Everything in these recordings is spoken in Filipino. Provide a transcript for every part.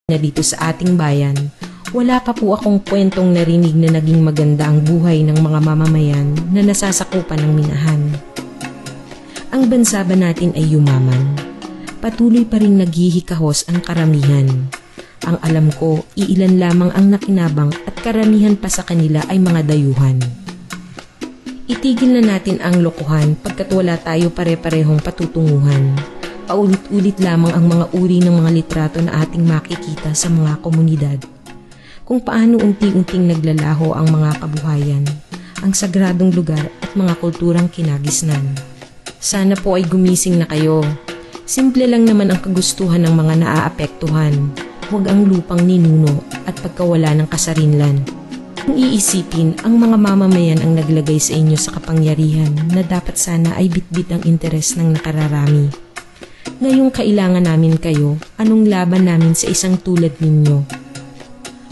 na dito sa ating bayan, wala pa po akong kwentong narinig na naging maganda ang buhay ng mga mamamayan na nasasakupan ng minahan. Ang bansa ba natin ay yumaman? Patuloy pa rin naghihikahos ang karamihan. Ang alam ko, iilan lamang ang nakinabang at karamihan pa sa kanila ay mga dayuhan. Itigil na natin ang lokohan pagkat wala tayo pare-parehong patutunguhan. Paulit-ulit lamang ang mga uri ng mga litrato na ating makikita sa mga komunidad. Kung paano unti-unting naglalaho ang mga kabuhayan, ang sagradong lugar at mga kulturang kinagisnan. Sana po ay gumising na kayo. Simple lang naman ang kagustuhan ng mga naaapektuhan. Huwag ang lupang ninuno at pagkawala ng kasarinlan. Kung iisipin, ang mga mamamayan ang naglagay sa inyo sa kapangyarihan na dapat sana ay bitbit ang interes ng nakararami. Ngayong kailangan namin kayo, anong laban namin sa isang tulad ninyo?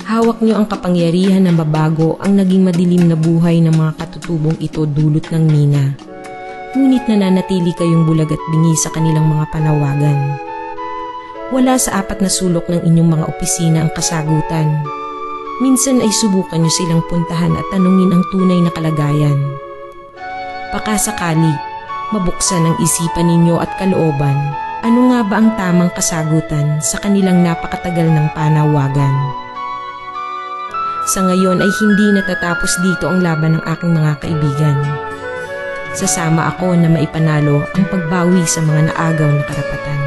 Hawak nyo ang kapangyarihan na mabago ang naging madilim na buhay ng mga katutubong ito dulot ng mina. Ngunit nananatili kayong bulag at bingi sa kanilang mga panawagan. Wala sa apat na sulok ng inyong mga opisina ang kasagutan. Minsan ay subukan nyo silang puntahan at tanungin ang tunay na kalagayan. Pakasakali, mabuksan ang isipan ninyo at kalooban. Ano nga ba ang tamang kasagutan sa kanilang napakatagal ng panawagan? Sa ngayon ay hindi natatapos dito ang laban ng aking mga kaibigan. Sasama ako na maipanalo ang pagbawi sa mga naagaw na karapatan.